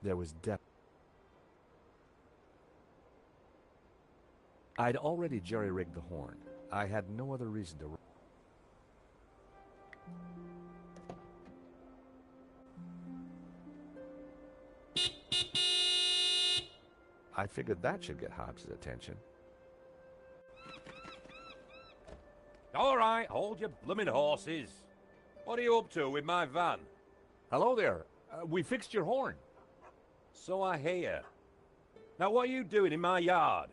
There was depth. I'd already jerry-rigged the horn. I had no other reason to... I figured that should get Hobbs' attention. All right, hold your blooming horses. What are you up to with my van? Hello there. We fixed your horn. So I hear. Now what are you doing in my yard?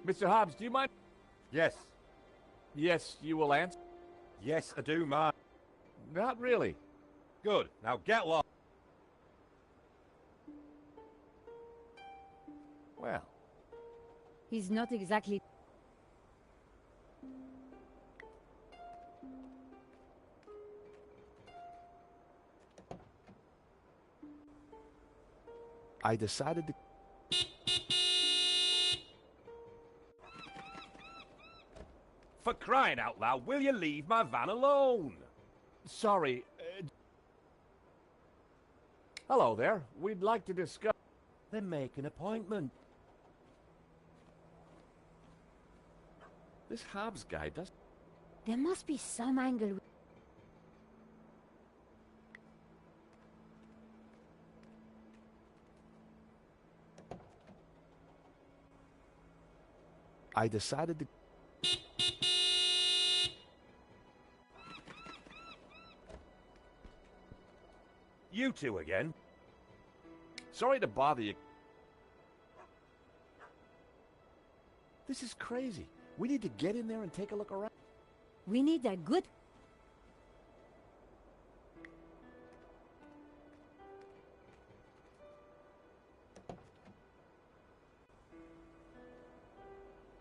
Mr. Hobbs, do you mind? Yes. Yes, you will answer? Yes, I do, man. Not really. Good. Now get lost. Well, He's not exactly... I decided to... For crying out loud, will you leave my van alone? Sorry. Hello there. We'd like to discuss... Then make an appointment. This Hobbs guy does... There must be some angle... I decided to... You two again? Sorry to bother you. This is crazy. We need to get in there and take a look around. We need a good...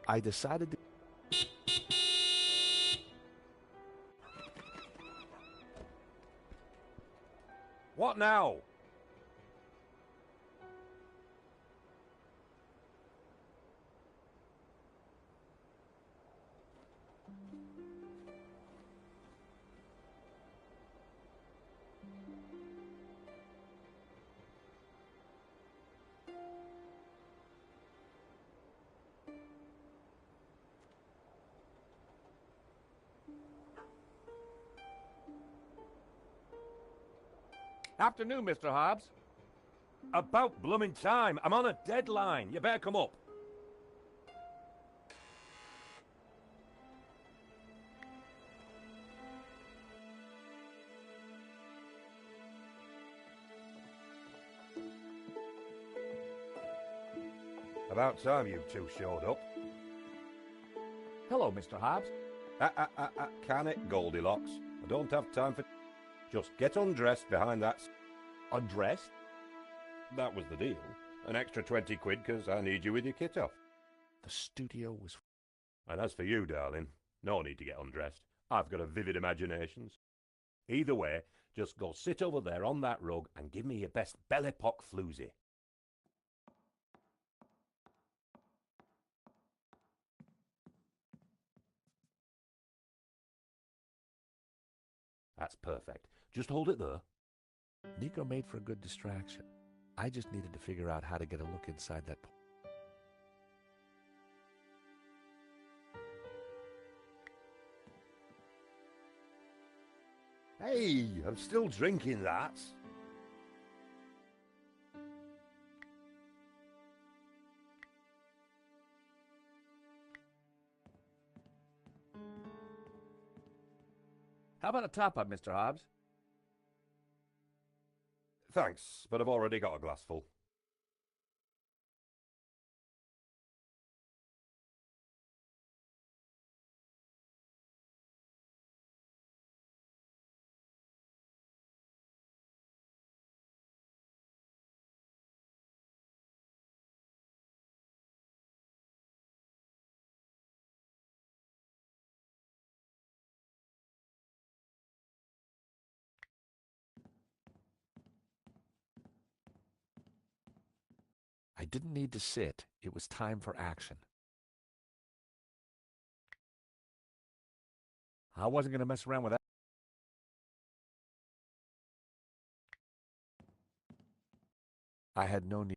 I decided to... What now? Afternoon, Mr. Hobbs. About blooming time. I'm on a deadline. You better come up. About time you two showed up. Hello, Mr. Hobbs. Can it, Goldilocks? I don't have time for... Just get undressed behind that... Undressed? That was the deal. An extra 20 quid because I need you with your kit off. The studio was... And as for you, darling, no need to get undressed. I've got a vivid imagination. Either way, just go sit over there on that rug and give me your best Belle Epoque floozy. That's perfect. Just hold it there. Nico made for a good distraction. I just needed to figure out how to get a look inside that... Hey, I'm still drinking that. How about a top-up, Mr. Hobbs? Thanks, but I've already got a glassful. I didn't need to sit. It was time for action. I wasn't going to mess around with that. I had no need.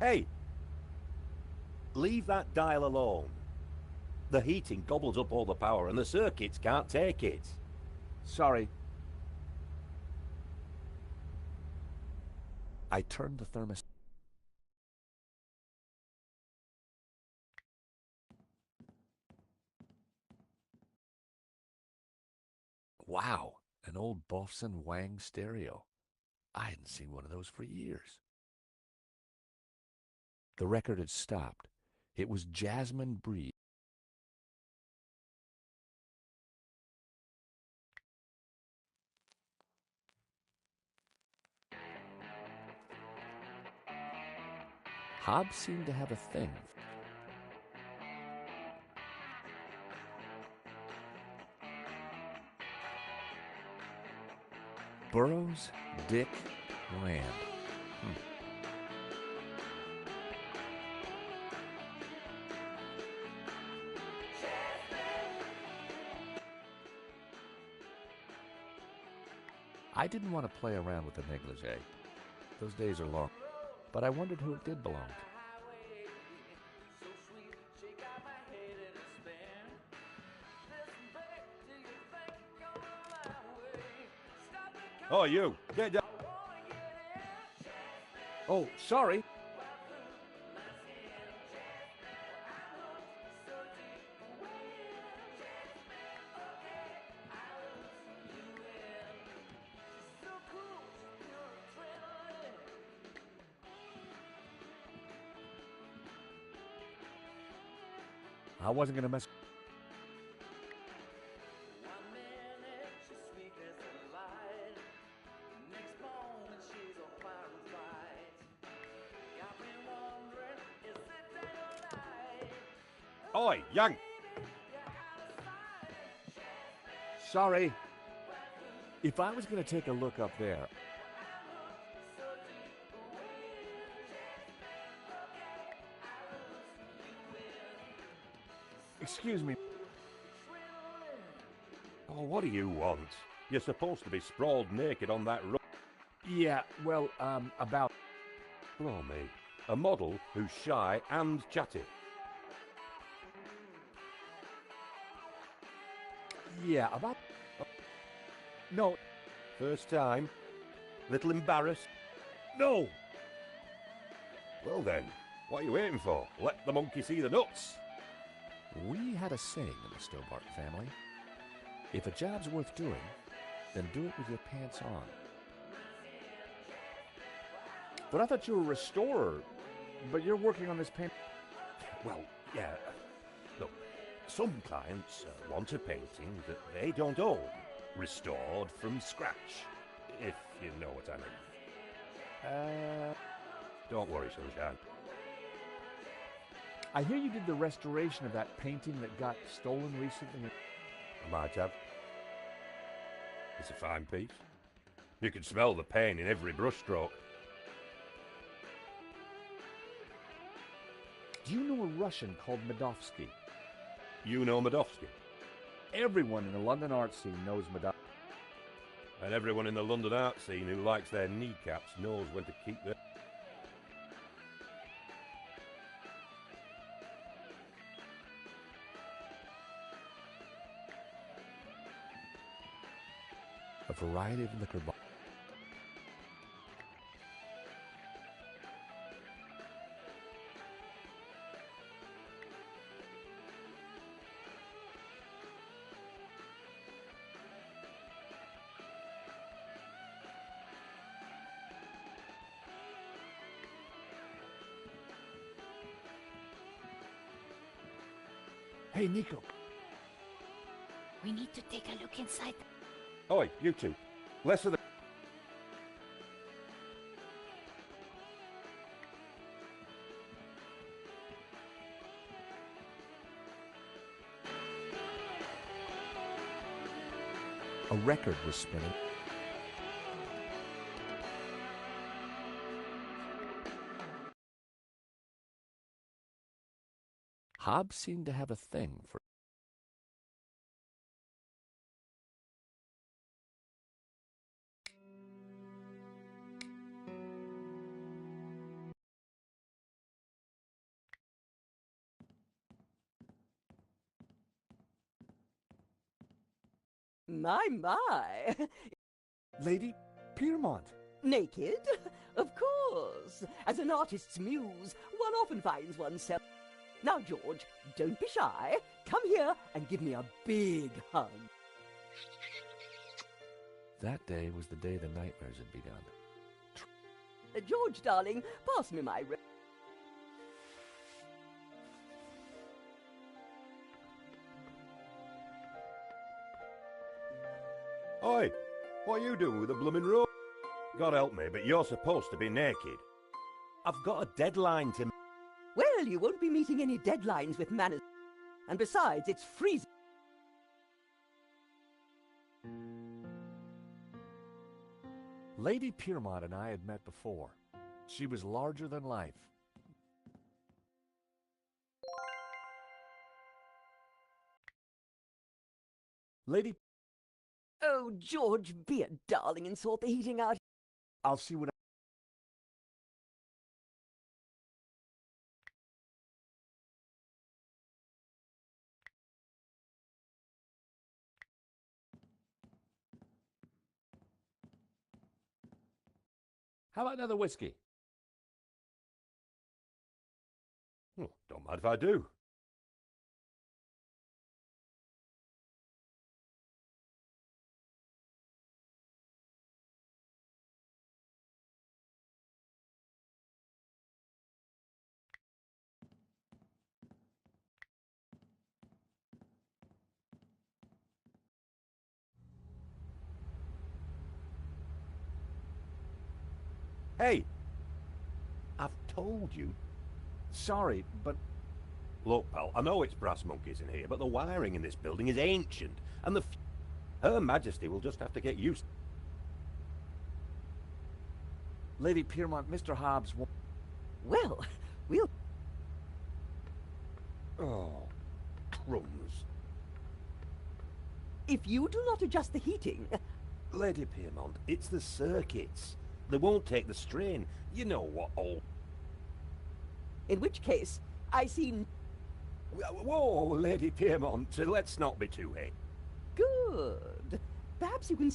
Hey! Leave that dial alone. The heating gobbles up all the power and the circuits can't take it. Sorry. I turned the thermostat. Wow, an old Bofson Wang stereo. I hadn't seen one of those for years. The record had stopped. It was Jasmine Breeze. Hobbs seemed to have a thing. Burroughs, Dick, Rand. I didn't want to play around with the negligee. Those days are long. But I wondered who it did belong to. Oh, you! Get down! Oh, sorry. I wasn't going to mess. Oi, young! Sorry. If I was going to take a look up there. Excuse me. Oh, what do you want? You're supposed to be sprawled naked on that rug. Yeah, well, about. Blow me. A model who's shy and chatty. Yeah, about. No. First time? Little embarrassed? No! Well then, what are you waiting for? Let the monkey see the nuts. We had a saying in the Stobart family. If a job's worth doing, then do it with your pants on. But I thought you were a restorer. But you're working on this paint. Well, yeah. Look, some clients want a painting that they don't own, restored from scratch, if you know what I mean. Don't worry, sunshine. I hear you did the restoration of that painting that got stolen recently. I might have. It's a fine piece. You can smell the pain in every brushstroke. Do you know a Russian called Medovsky? You know Medovsky. Everyone in the London art scene knows Medovsky. And everyone in the London art scene who likes their kneecaps knows when to keep their... A variety of liquor bottles. Hey, Nico. We need to take a look inside. Oi, you two. Less of the... A record was spinning. Hobbs seemed to have a thing for... My. Lady Piermont. Naked? Of course. As an artist's muse, one often finds oneself... Now, George, don't be shy. Come here and give me a big hug. That day was the day the nightmares had begun. George, darling, pass me my... Oi, what are you doing with a blooming robe? God help me, but you're supposed to be naked. I've got a deadline to... Well, you won't be meeting any deadlines with manners. And besides, it's freezing. Lady Piermont and I had met before. She was larger than life. Lady... Oh, George, be a darling and sort the heating out. I'll see what... How about another whiskey? Oh, don't mind if I do. Hey! I've told you. Sorry, but... Look, pal, I know it's brass monkeys in here, but the wiring in this building is ancient, and Her Majesty will just have to get used... Lady Piermont, Mr. Hobbs... Well, we'll... Oh, crumbs. If you do not adjust the heating... Lady Piermont, it's the circuits. They won't take the strain. You know what old... In which case, I see... Whoa, Lady Piermont, let's not be too hasty. Good. Perhaps you can...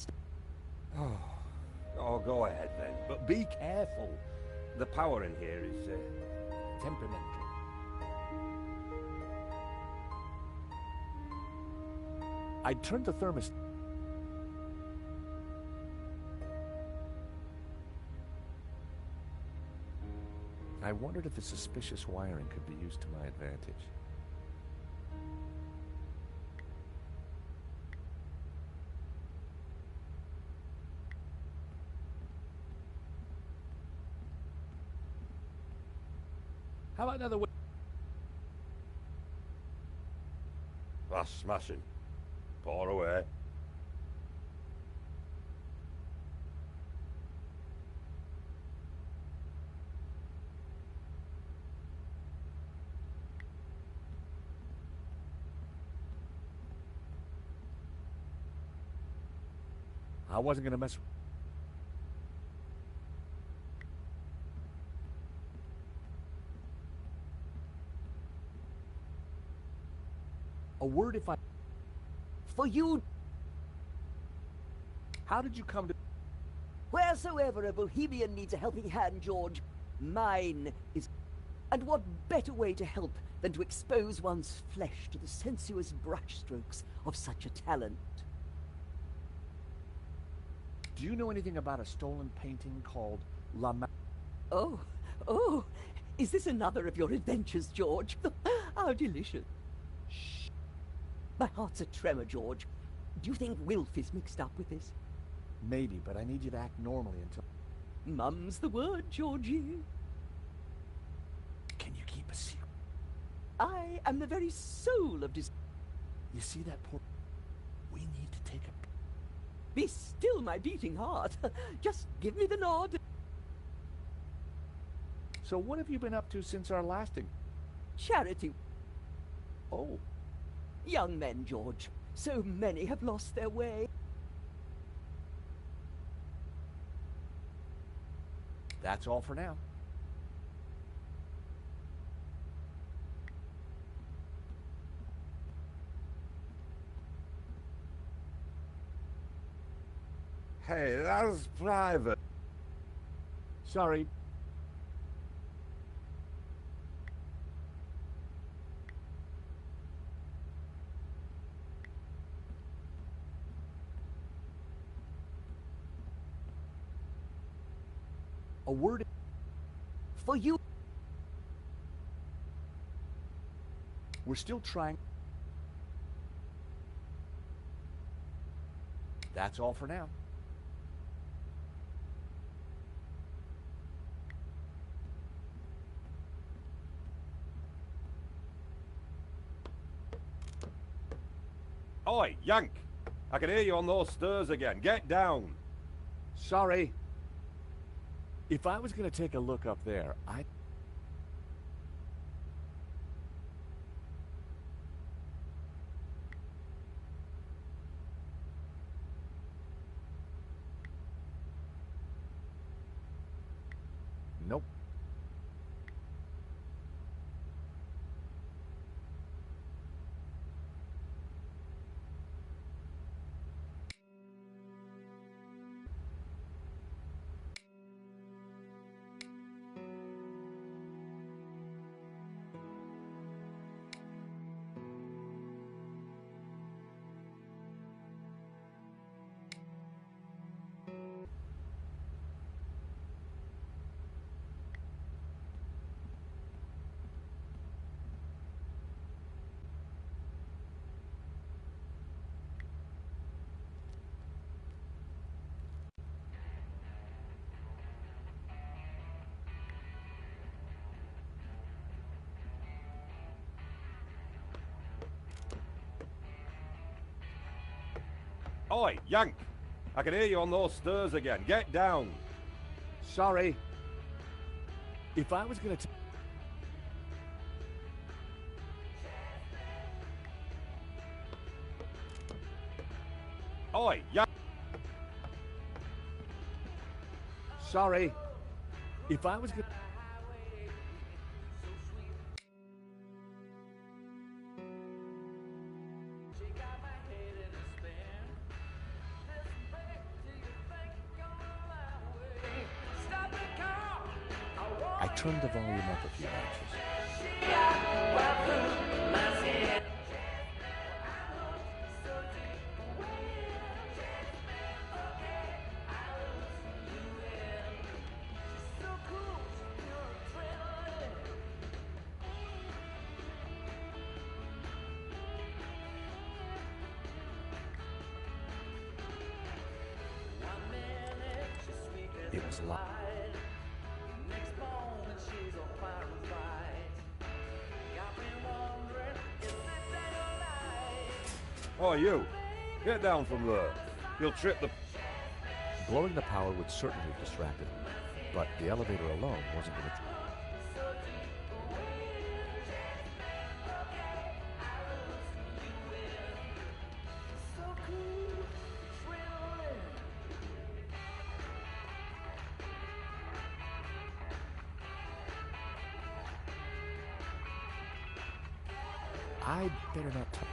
Oh, go ahead then, but be careful. The power in here is temperamental. I turned the thermostat... I wondered if the suspicious wiring could be used to my advantage. How about another... That's smashing. Pour away. I wasn't going to mess... A word if I... For you, How did you come to... wheresoever a bohemian needs a helping hand, George, mine is... And what better way to help than to expose one's flesh to the sensuous brushstrokes of such a talent? Do you know anything about a stolen painting called La Ma... Oh, is this another of your adventures, George? How delicious. Shh. My heart's a tremor, George. Do you think Wilf is mixed up with this? Maybe, but I need you to act normally until... Mum's the word, Georgie. Can you keep a secret? I am the very soul of dis... You see that poor... We need to take a... Be still, my beating heart. Just give me the nod. So what have you been up to since our lasting? Charity. Oh, Young men, George. So many have lost their way. that's all for now. Hey, that's private. Sorry. A word For you. We're still trying. That's all for now. Oi, Yank! I can hear you on those stairs again. Get down. Sorry. If I was going to take a look up there, I... Nope. Oi, Yank! I can hear you on those stairs again. Get down. Sorry. If I was going to... Oi, Yank! Sorry. If I was going to... I turned the volume up a few notches. It was loud. Oh, you. Get down from there. You'll trip the... Blowing the power would certainly have distracted him, but the elevator alone wasn't going to... I'd better not talk.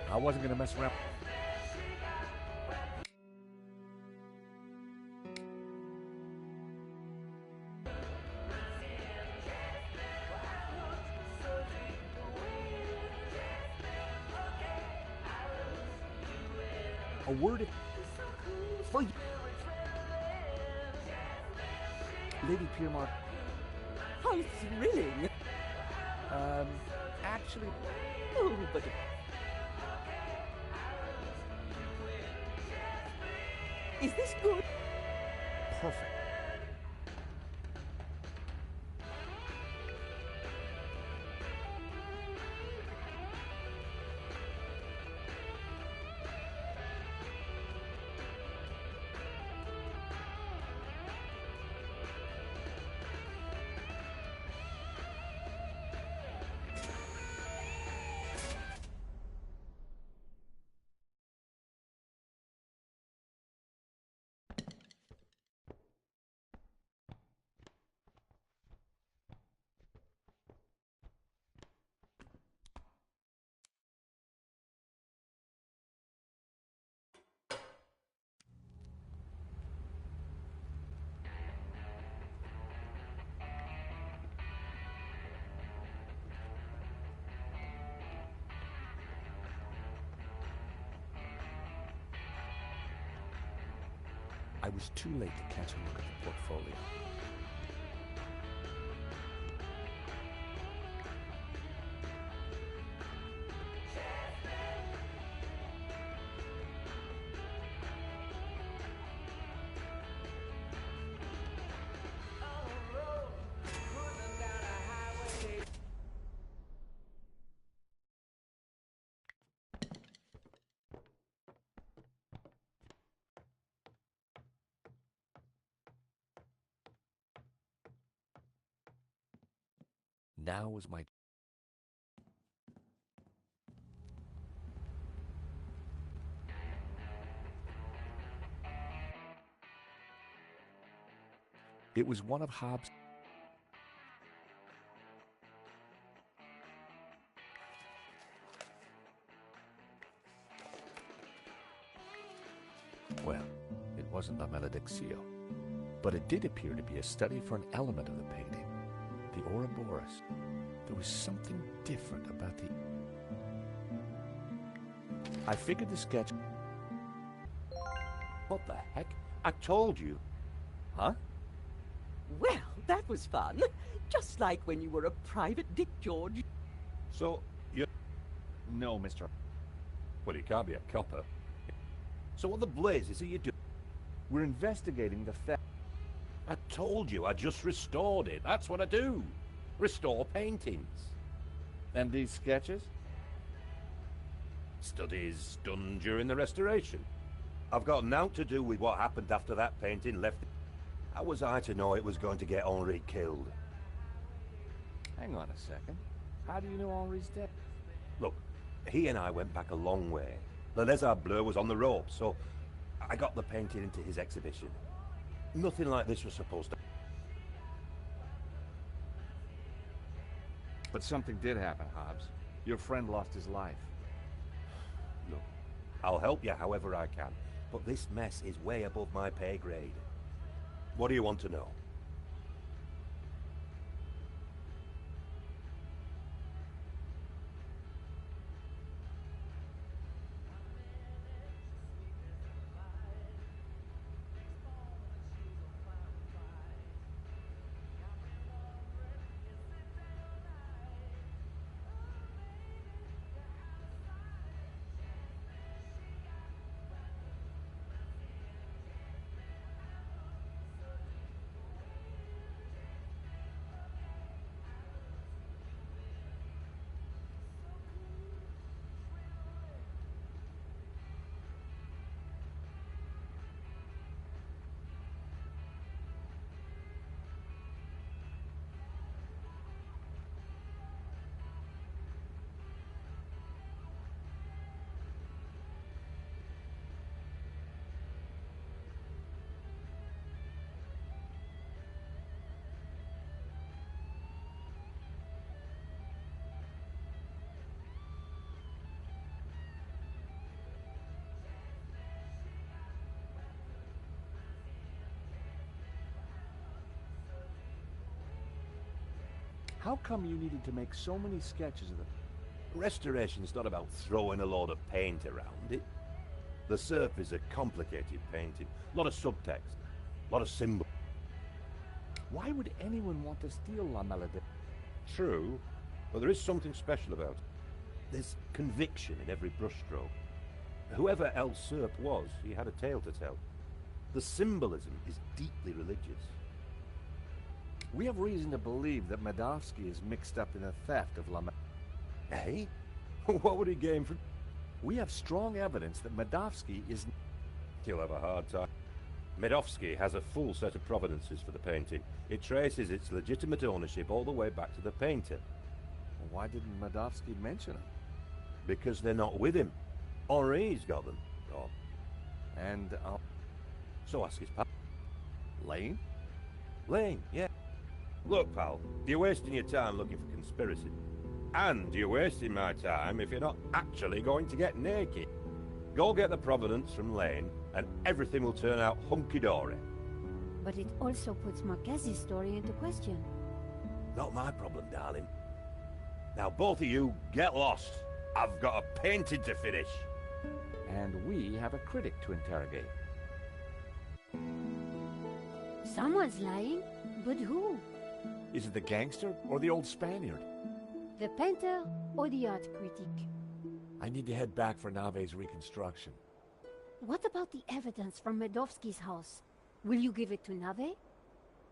I wasn't going to mess around. A word for you. Lady Piermark. How thrilling! Actually, Oh, but... Is this good? perfect. I was too late to catch a look at the portfolio. Now was my... It was one of Hobbs' well, it wasn't La Maledictio, but it did appear to be a study for an element of the painting, the Ouroboros. There was something different about the... I figured the sketch... What the heck? I told you. Huh? Well, that was fun. Just like when you were a private Dick, George. So, you... No, Mr. Well, you can't be a copper. So what the blazes are you doing? We're investigating the theft. I told you, I just restored it. That's what I do. Restore paintings. And these sketches? Studies done during the restoration. I've got naught to do with what happened after that painting left. How was I to know it was going to get Henri killed? Hang on a second. How do you know Henri's dead? Look, he and I went back a long way. Le Lézard Bleu was on the ropes, so I got the painting into his exhibition. Nothing like this was supposed to... But something did happen, Hobbs. Your friend lost his life. Look, I'll help you however I can, but this mess is way above my pay grade. What do you want to know? How come you needed to make so many sketches of them? Restoration's not about throwing a load of paint around. The surface is a complicated painting. A lot of subtext, a lot of symbols. Why would anyone want to steal La Maledictio? True, but there is something special about it. There's conviction in every brushstroke. Whoever El Serp was, he had a tale to tell. The symbolism is deeply religious. We have reason to believe that Medovsky is mixed up in the theft of La Maledictio. Eh? What would he gain from... We have strong evidence that Medovsky is... He'll have a hard time. Medovsky has a full set of provenances for the painting. It traces its legitimate ownership all the way back to the painter. Why didn't Medovsky mention him? Because they're not with him. Henri's got them. Oh. And, So ask his pal. Lane? Lane, yeah. Look, pal, you're wasting your time looking for conspiracy. And you're wasting my time if you're not actually going to get naked. Go get the provenance from Lane, and everything will turn out hunky-dory. But it also puts Marquez's story into question. Not my problem, darling. Now both of you, get lost. I've got a painting to finish. And we have a critic to interrogate. Someone's lying, but who? Is it the gangster or the old Spaniard? The painter or the art critic? I need to head back for Nave's reconstruction. What about the evidence from Medovsky's house? Will you give it to Nave?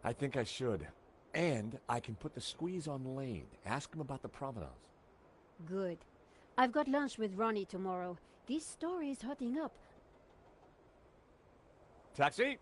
I think I should. And I can put the squeeze on Lane. Ask him about the provenance. Good. I've got lunch with Ronnie tomorrow. This story is hotting up. Taxi!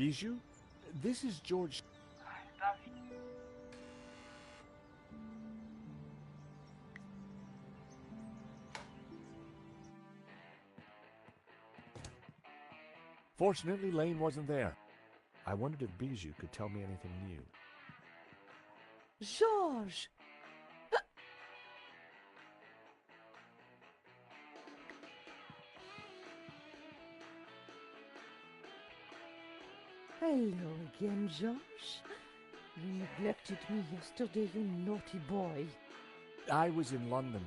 Bijou, this is George. Fortunately, Lane wasn't there. I wondered if Bijou could tell me anything new. Georges! Hello again, Georges. You neglected me yesterday, you naughty boy. I was in London.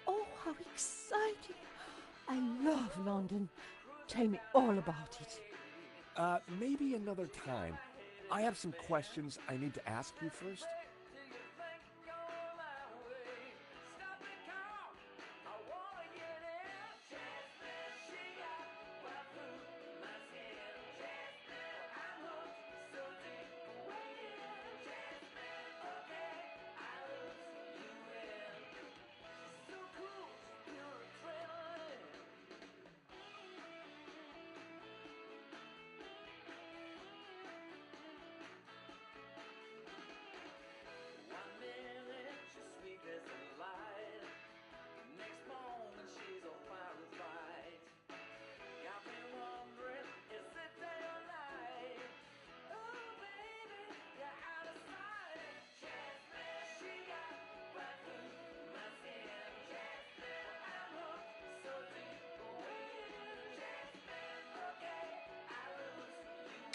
Oh, how exciting! I love London. Tell me all about it. Maybe another time. I have some questions I need to ask you first.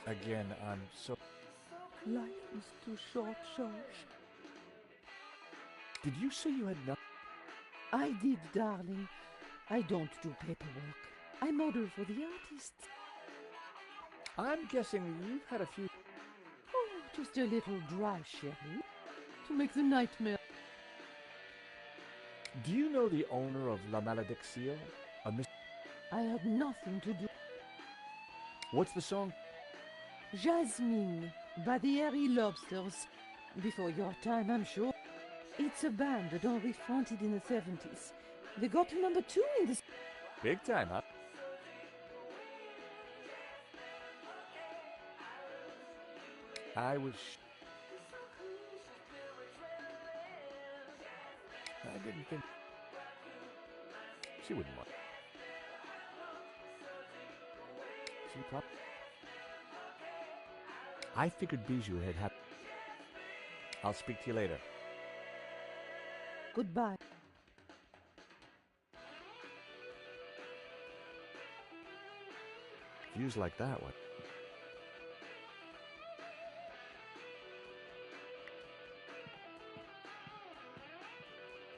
Again, I'm so... Life is too short, Georges. Did you say you had nothing? I did, darling. I don't do paperwork. I model for the artists. I'm guessing you've had a few... Oh, just a little dry sherry to make the nightmare. Do you know the owner of La Malediccio? A Miss... I had nothing to do. What's the song? Jasmine by the Airy Lobsters. Before your time, I'm sure. It's a band that Henri fronted in the 70s. They got to number 2 in the... Big time, huh? I was... I didn't think... She wouldn't want... She probably... I figured Bijou had happened. I'll speak to you later. Goodbye. Views like that one.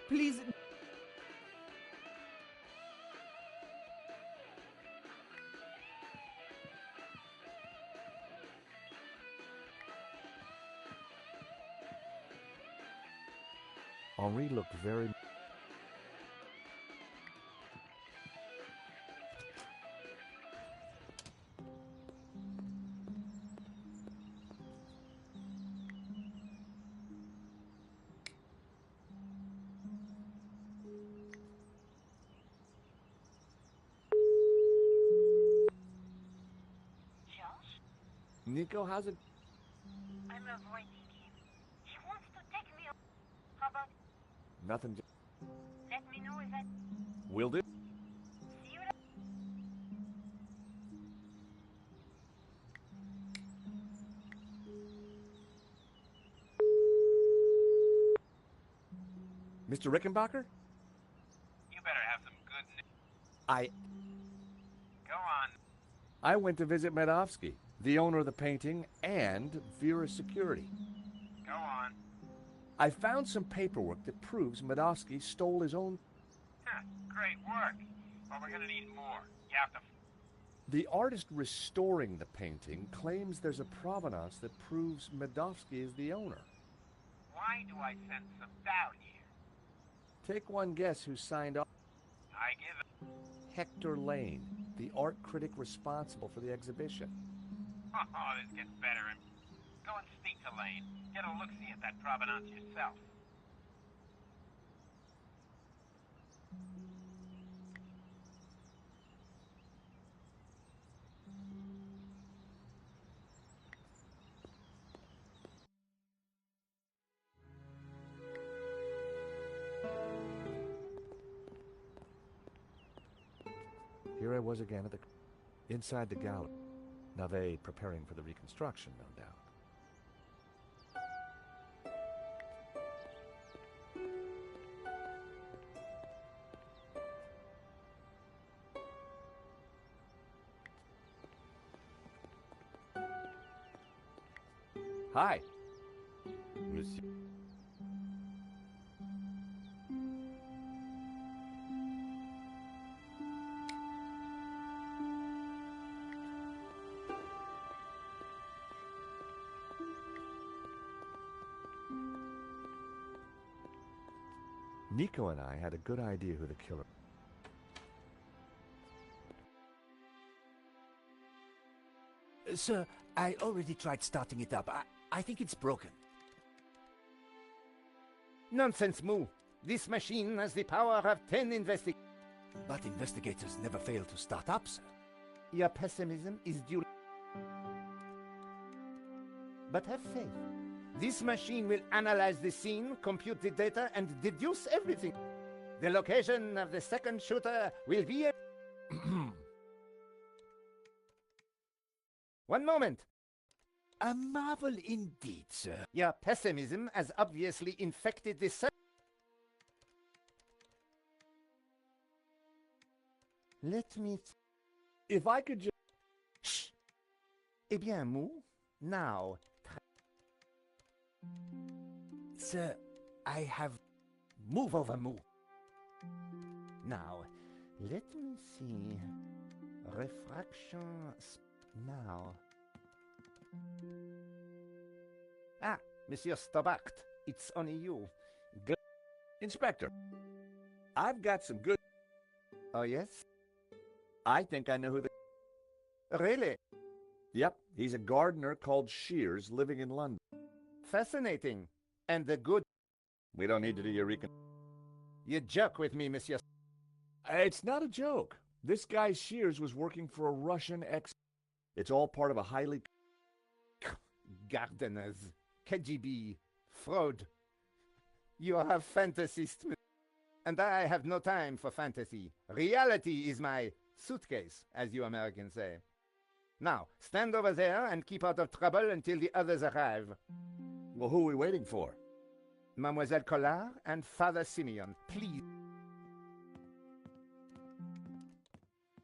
Please. Henri looked very... Nico, how's it? I'm avoiding him. He wants to take me. How about Nothing. let me know if I Will do. see you Mr. Rickenbacker? You better have some good news. I Go on. went to visit Medovsky, the owner of the painting, and Vera Security. Go on. I found some paperwork that proves Medovsky stole his own... Huh, great work. But we're gonna need more. You have to... The artist restoring the painting claims there's a provenance that proves Medovsky is the owner. Why do I sense some doubt here? Take one guess who signed off. I give it... Hector Lane, the art critic responsible for the exhibition. Oh, this gets better. And go and speak to Lane. Get a look-see at that provenance yourself. I was again at the... inside the gallery. Navet preparing for the reconstruction, no doubt. Hi. Monsieur. Nico and I had a good idea who the killer... Sir, I already tried starting it up. I think it's broken. Nonsense, Moo. This machine has the power of 10 investigators. But investigators never fail to start up, sir. Your pessimism is due. But have faith. This machine will analyze the scene, compute the data, and deduce everything. The location of the second shooter will be a... One moment. A marvel indeed, sir. Your pessimism has obviously infected the... Let me... If I could just... Shh! Eh bien, Moo, now... Sir, I have... Move over, Moo. Now, let me see... Refraction... Now... Ah, Monsieur Stobacht, it's only you. Inspector, I've got some good... Oh, yes? I think I know who the... Really? Yep, he's a gardener called Shears living in London. Fascinating. And the good... We don't need to do your recon... You joke with me, Monsieur... It's not a joke. This guy Shears was working for a Russian ex... It's all part of a highly... Gardeners, KGB, fraud. You have fantasies, and I have no time for fantasy. Reality is my suitcase, as you Americans say. Now, stand over there and keep out of trouble until the others arrive. Well, who are we waiting for? Mademoiselle Collard and Father Simeon, please.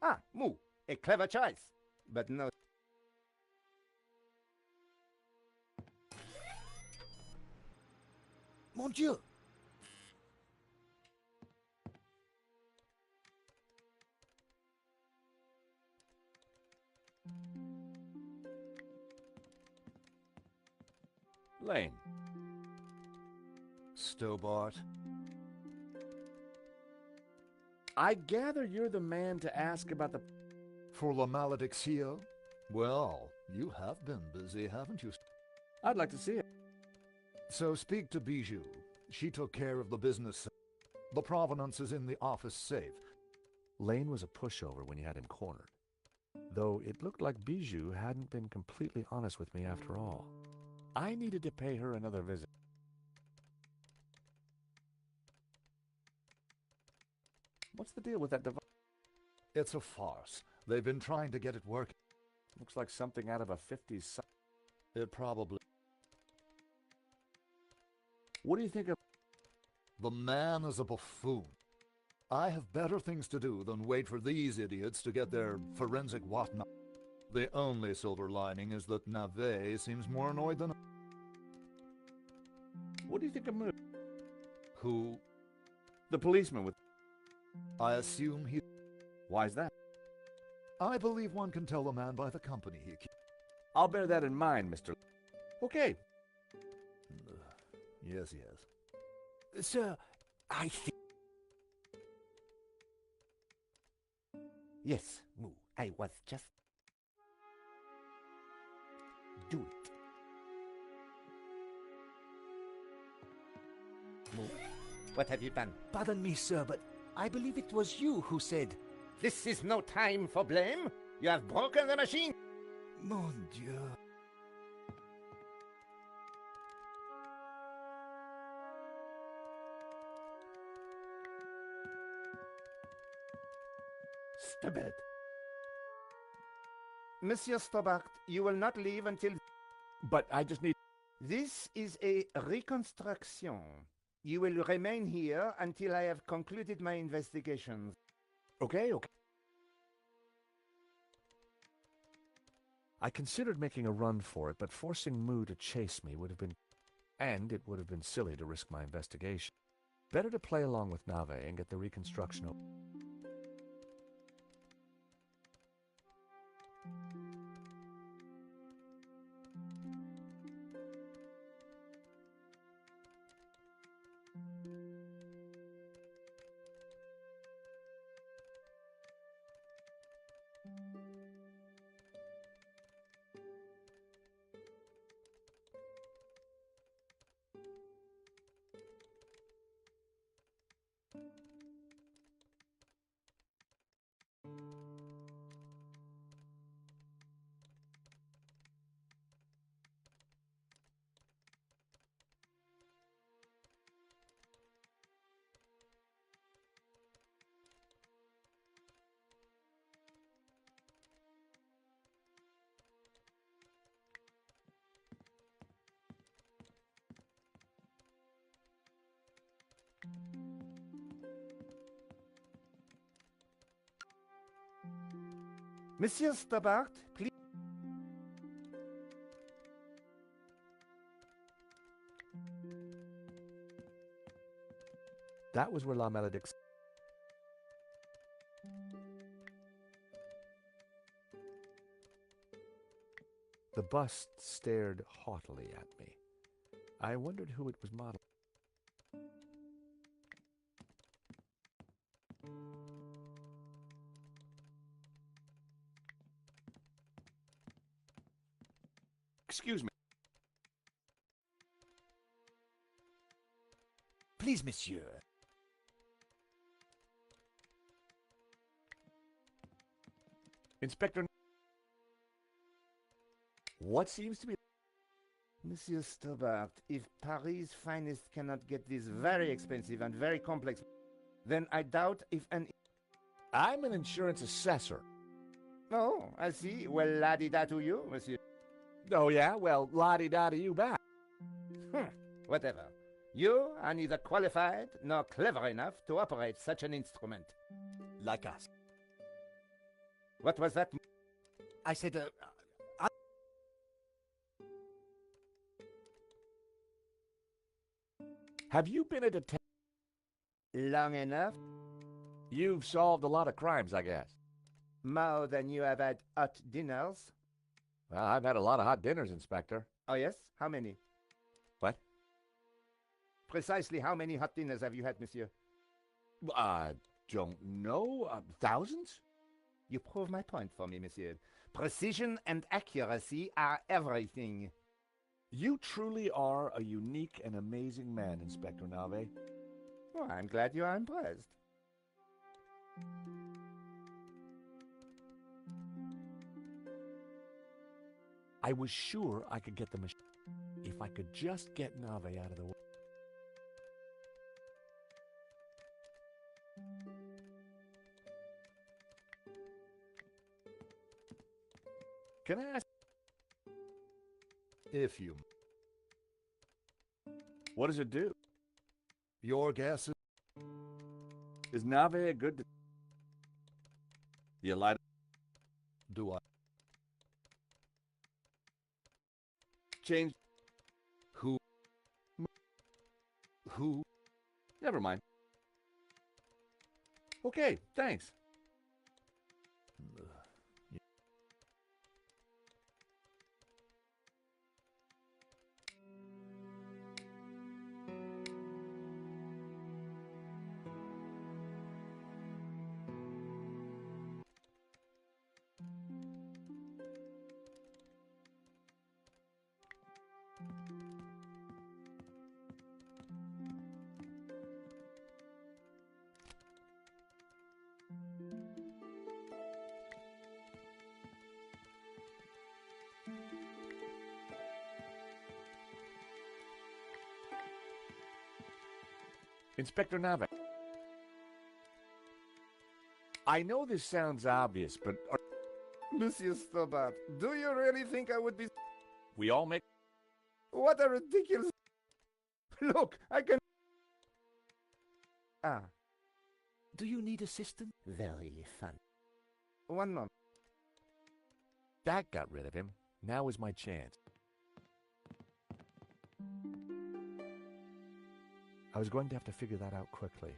Ah, Moo, a clever choice, but no... Mon Dieu! Lane. Stobart. I gather you're the man to ask about the... For La Malediccio? Well, you have been busy, haven't you? I'd like to see it. So speak to Bijou. She took care of the business. The provenance is in the office safe. Lane was a pushover when you had him cornered. Though it looked like Bijou hadn't been completely honest with me after all. I needed to pay her another visit. What's the deal with that device? It's a farce. They've been trying to get it working. Looks like something out of a 50s... It probably... What do you think of... The man is a buffoon. I have better things to do than wait for these idiots to get their forensic whatnot. The only silver lining is that Navet seems more annoyed than... What do you think of Moon? Who? The policeman with... I assume he... Why's that? I believe one can tell a man by the company he keeps. I'll bear that in mind, Mr. Okay. Yes, yes. Sir, I think... Yes, Moo, I was just... Do it. Moo, what have you done? Pardon me, sir, but I believe it was you who said... This is no time for blame. You have broken the machine. Mon Dieu. Stupid. Monsieur Stobart, you will not leave until... But I just need... This is a reconstruction. You will remain here until I have concluded my investigations. Okay. I considered making a run for it, but forcing Mu to chase me would have been... And it would have been silly to risk my investigation. Better to play along with Nave and get the reconstruction over. Monsieur Stobart, please... That was where La Maledicte... The bust stared haughtily at me. I wondered who it was modeled. Excuse me. Please, monsieur. Inspector... What seems to be... Monsieur Stobart, if Paris' finest cannot get this very expensive and very complex, then I doubt if an... I'm an insurance assessor. Oh, I see. Well, la-di-da to you, monsieur. Oh, yeah? Well, la-di-da to you back. Whatever. You are neither qualified nor clever enough to operate such an instrument. Like us. What was that? I said, Have you been a detective? Long enough? You've solved a lot of crimes, I guess. More than you have had hot dinners? Well, I've had a lot of hot dinners, Inspector. Oh, yes? How many? What? Precisely how many hot dinners have you had, monsieur? I don't know. Thousands? You prove my point for me, monsieur. Precision and accuracy are everything. You truly are a unique and amazing man, Inspector Nave. Oh, I'm glad you are impressed. I was sure I could get the machine if I could just get Nave out of the way. Can I ask? If you... What does it do? Your guess is... Is Nave a good... You lied. Do I... Change... Who... Never mind. Okay, thanks. Inspector Nave. I know this sounds obvious, but Monsieur Stobart, do you really think I would be... We all make... What a ridiculous... Look, I can... Ah. Do you need assistance? Very fun. One moment. That got rid of him. Now is my chance. I was going to have to figure that out quickly.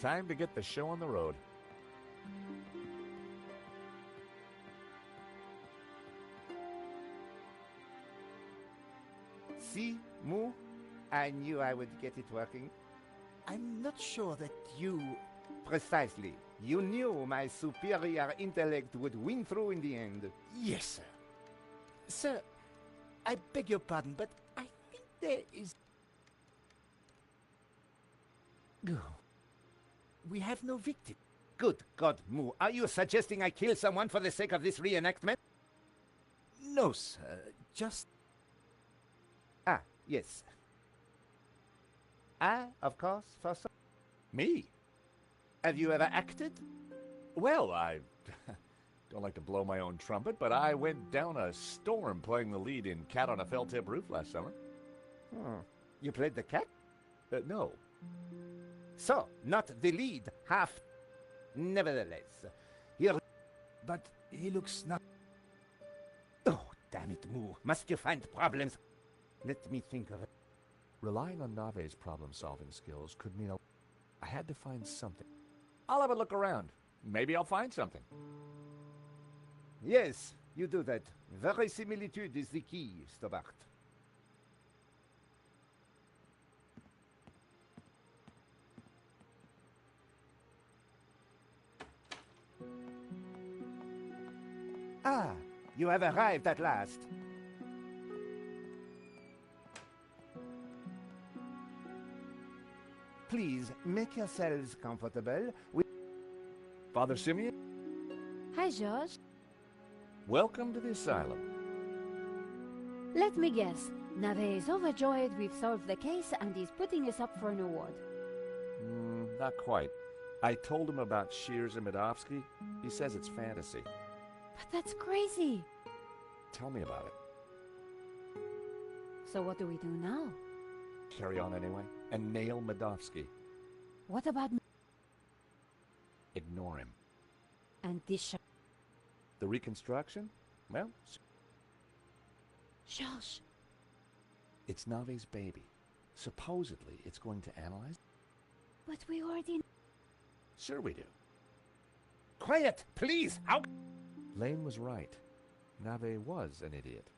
Time to get the show on the road. See, Moo? I knew I would get it working. I'm not sure that you... Precisely. You knew my superior intellect would win through in the end. Yes, sir. Sir, I beg your pardon, but I think there is... Oh. We have no victim. Good God, Moo. Are you suggesting I kill someone for the sake of this reenactment? No, sir. Just... Ah, yes. I, of course, for some... Me? Have you ever acted? Well, I don't like to blow my own trumpet, but I went down a storm playing the lead in Cat on a Felt-Tip Roof last summer. You played the cat? No. So, not the lead, half. Nevertheless, here... But he looks not... Oh, damn it, Moo. Must you find problems? Let me think of it. Relying on Nave's problem-solving skills could mean I had to find something. I'll have a look around. Maybe I'll find something. Yes, you do that. Verisimilitude is the key, Stobart. Ah, you have arrived at last. Please, make yourselves comfortable. Father Simeon? Hi, George. Welcome to the asylum. Let me guess. Nave is overjoyed we've solved the case and he's putting us up for an award. Not quite. I told him about Shears and Medovsky. He says it's fantasy. But that's crazy. Tell me about it. So what do we do now? Carry on anyway, and nail Medovsky. What about... Ignore him. And this... The reconstruction? Well... George. It's Nave's baby. Supposedly, it's going to analyze... But we already... Sure we do. Quiet, please! Out! Lane was right. Nave was an idiot.